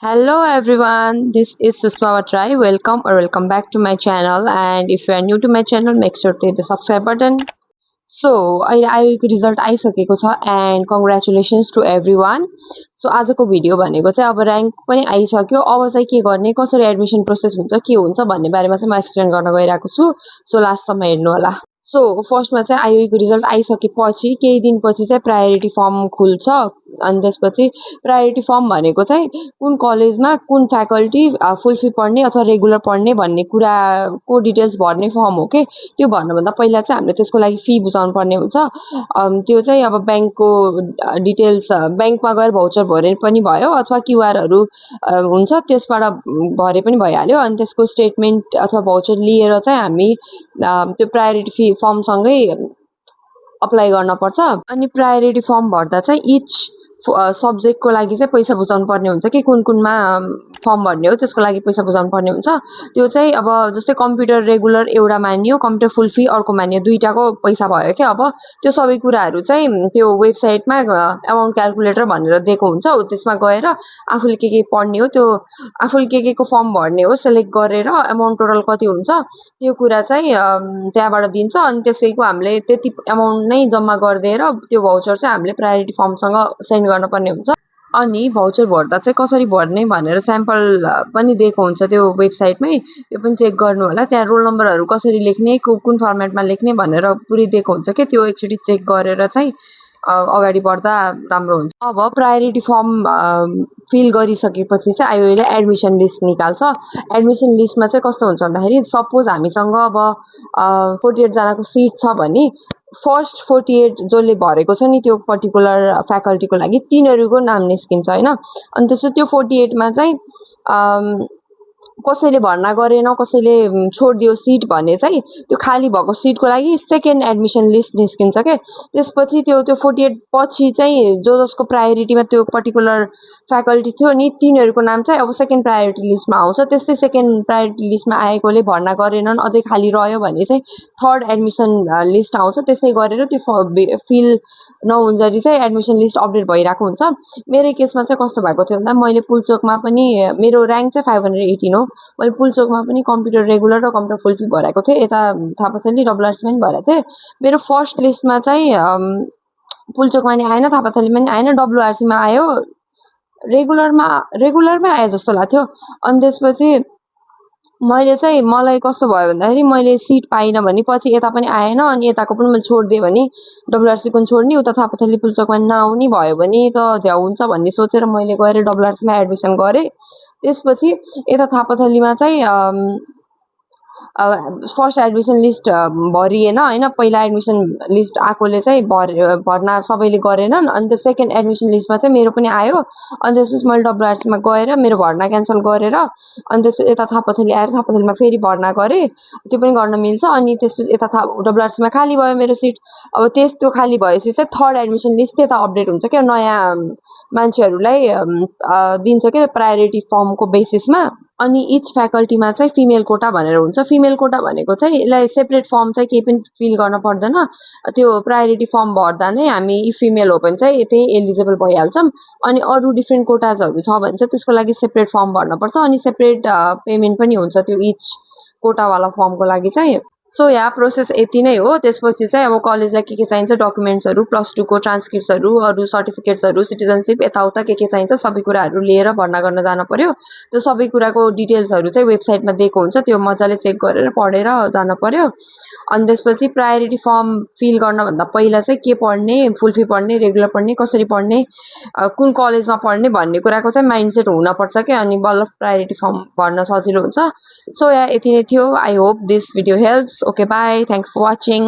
Hello everyone, this is Susma Try. Welcome back to my channel. And if you are new to my channel, make sure to hit the subscribe button. So आयोको result आइसकेको छ and congratulations to every one. So आजको video भनेको चाहिँ अब rank पनि आइसक्यो, अब चाहिँ के गर्ने, कसरी एडमिसन प्रोसेस हुन्छ, के हुन्छ भन्ने बारेमा चाहिँ म एक्सप्लेन गर्न गइरहेको छु. सो लास्टसम्म हेर्नु होला. सो फर्स्टमा चाहिँ आयोको रिजल्ट आइसकेपछि केही दिनपछि चाहिँ प्रायोरिटी फर्म खुल्छ. अनि त्यसपछि प्रायोरिटी फर्म भनेको चाहिँ कुन कलेजमा कुन फ्याकल्टी फुल फी पढ्ने अथवा रेगुलर पढ्ने भन्ने कुराको डिटेल्स भर्ने फर्म हो के. त्यो भर्नुभन्दा पहिला चाहिँ हामीले त्यसको लागि फी बुझाउनु पर्ने हुन्छ. त्यो चाहिँ अब ब्याङ्कको डिटेल्स ब्याङ्कमा गएर भाउचर भरे पनि भयो अथवा क्युआरहरू हुन्छ त्यसबाट भरे पनि भइहाल्यो. अनि त्यसको स्टेटमेन्ट अथवा भाउचर लिएर चाहिँ हामी त्यो प्रायोरिटी फी फर्मसँगै अप्लाई गर्न पर्छ. अनि प्रायोरिटी फर्म भर्दा चाहिँ इच सब्जेक्टको लागि चाहिँ पैसा बुझाउनु पर्ने हुन्छ कि कुन कुनमा फर्म भर्ने हो त्यसको लागि पैसा बुझाउनु पर्ने हुन्छ. त्यो चाहिँ अब जस्तै कम्प्युटर रेगुलर एउटा मान्यो, कम्प्युटर फुल फी अर्को मान्यो, दुईटाको पैसा भयो क्या. अब त्यो सबै कुराहरू चाहिँ त्यो वेबसाइटमा एमाउन्ट क्यालकुलेटर भनेर दिएको हुन्छ, त्यसमा गएर आफूले के पढ्ने हो, त्यो आफूले के को फर्म भर्ने हो सेलेक्ट गरेर एमाउन्ट टोटल कति हुन्छ त्यो कुरा चाहिँ त्यहाँबाट दिन्छ. अनि त्यसैको हामीले त्यति एमाउन्ट नै जम्मा गरिदिएर त्यो भाउचर चाहिँ हामीले प्रायोरिटी फर्मसँग सेन्ड गर्नुपर्ने हुन्छ. अनि भाउचर भर्दा चाहिँ कसरी भर्ने भनेर स्याम्पल पनि दिएको हुन्छ त्यो वेबसाइटमै, त्यो पनि चेक गर्नु होला. त्यहाँ रोल नम्बरहरू कसरी लेख्ने, कुन फर्मेटमा लेख्ने भनेर पुरै दिएको हुन्छ कि त्यो एकचोटि चेक गरेर चाहिँ अगाडि बढ्दा राम्रो हुन्छ. अब प्रायोरिटी फर्म फिल गरिसकेपछि चाहिँ आयोले एडमिसन लिस्ट निकाल्छ. एडमिसन लिस्टमा चाहिँ कस्तो हुन्छ भन्दाखेरि सपोज हामीसँग अब 48 जनाको सिट छ भने फर्स्ट 48 जसले भरेको छ नि त्यो पर्टिकुलर फ्याकल्टीको लागि तिनीहरूको नाम निस्किन्छ होइन. अनि त्यसपछि त्यो 48 मा चाहिँ कसैले भर्ना गरेन, कसैले छोडिदियो सिट भने चाहिँ त्यो खाली भएको सिटको लागि सेकेन्ड एडमिसन लिस्ट निस्किन्छ क्या. त्यसपछि त्यो 48 पछि चाहिँ जसको प्रायोरिटीमा त्यो पर्टिकुलर फ्याकल्टी थियो नि तिनीहरूको नाम चाहिँ अब सेकेन्ड प्रायोरिटी लिस्टमा आउँछ. त्यस्तै सेकेन्ड प्रायोरिटी लिस्टमा आएकोले भर्ना गरेनन् अझै खाली रह्यो भने चाहिँ थर्ड एडमिसन लिस्ट आउँछ. त्यसै गरेर त्यो फिल नहुँदाखेरि चाहिँ एडमिसन लिस्ट अपडेट भइरहेको हुन्छ. मेरो केसमा चाहिँ कस्तो भएको थियो भन्दा मैले पुलचोकमा पनि मेरो ऱ्याङ्क चाहिँ 518 हो. मैले पुलचोकमा पनि कम्प्युटर रेगुलर र कम्प्युटर फुल फी भराएको थिएँ. यता थापाथली डब्लुआरसीमा पनि भराएको थिएँ. मेरो फर्स्ट लिस्टमा चाहिँ पुलचोकमा नि आएन, थापाथलीमा नि आएन, डब्लुआरसीमा आयो, रेगुलरमै आयो जस्तो लाग्थ्यो. अनि त्यसपछि मलाई कस्तो भयो भन्दाखेरि मैले सिट पाइनँ भने पछि यता पनि आएन, अनि यताको पनि मैले छोडिदिएँ भने डब्लुआरसी पनि छोड्ने, उता थापाथली पुलचोकमा नआउने भयो भने त झ्याउ हुन्छ भन्ने सोचेर मैले गएर डब्लुआरसीमा एडमिसन गरेँ. त्यसपछि यता थापाथलीमा चाहिँ फर्स्ट एडमिसन लिस्ट भरिएन होइन. पहिला एडमिसन लिस्ट आएकोले चाहिँ भर्ना सबैले गरेनन्. अनि त्यो सेकेन्ड एडमिसन लिस्टमा चाहिँ मेरो पनि आयो. अनि त्यसपछि मैले डब्लुआरसीमा गएर मेरो भर्ना क्यान्सल गरेर अनि त्यसपछि यता थापाथली आएर थापाथलीमा फेरि भर्ना गरेँ. त्यो पनि गर्न मिल्छ. अनि त्यसपछि यता डब्लुआरसीमा खाली भयो मेरो सिट. अब त्यो खाली भएपछि चाहिँ थर्ड एडमिसन लिस्ट त्यता अपडेट हुन्छ क्या, नयाँ मान्छेहरूलाई दिन्छ क्या प्रायोरिटी फर्मको बेसिसमा. अनि इच फ्याकल्टीमा चाहिँ फिमेल कोटा भनेर हुन्छ. फिमेल कोटा भनेको चाहिँ यसलाई सेपरेट फर्म चाहिँ केही पनि फिल गर्न पर्दैन. त्यो प्रायोरिटी फर्म भर्दा नै हामी फिमेल हो भने चाहिँ त्यही एलिजिबल भइहाल्छौँ. अनि अरू डिफ्रेन्ट कोटाजहरू छ भने चाहिँ त्यसको लागि सेपरेट फर्म भर्नुपर्छ. अनि सेपरेट पेमेन्ट पनि हुन्छ त्यो इच कोटावाला फर्मको लागि चाहिँ. सो यहाँ प्रोसेस यति नै हो. त्यसपछि चाहिँ अब कलेजलाई के चाहिन्छ, डकुमेन्ट्सहरू, +2 को ट्रान्सक्रिप्ट्सहरू, अरू सर्टिफिकेट्सहरू, सिटिजनसिप यताउता के चाहिन्छ सबै कुराहरू लिएर भर्ना गर्न जानु पर्यो. त्यो सबै कुराको डिटेल्सहरू चाहिँ वेबसाइटमा दिएको हुन्छ, त्यो मजाले चेक गरेर पढेर जानु पर्यो. अनि त्यसपछि प्रायोरिटी फर्म फिल गर्नभन्दा पहिला चाहिँ के पढ्ने, फुल फी पढ्ने, रेगुलर पढ्ने, कसरी पढ्ने, कुन कलेजमा पढ्ने भन्ने कुराको चाहिँ माइन्डसेट हुनपर्छ क्या. अनि बल्ल प्रायोरिटी फर्म भर्न सजिलो हुन्छ. सो यहाँ यति नै थियो. I hope this video helps. Okay, bye. Thanks for watching.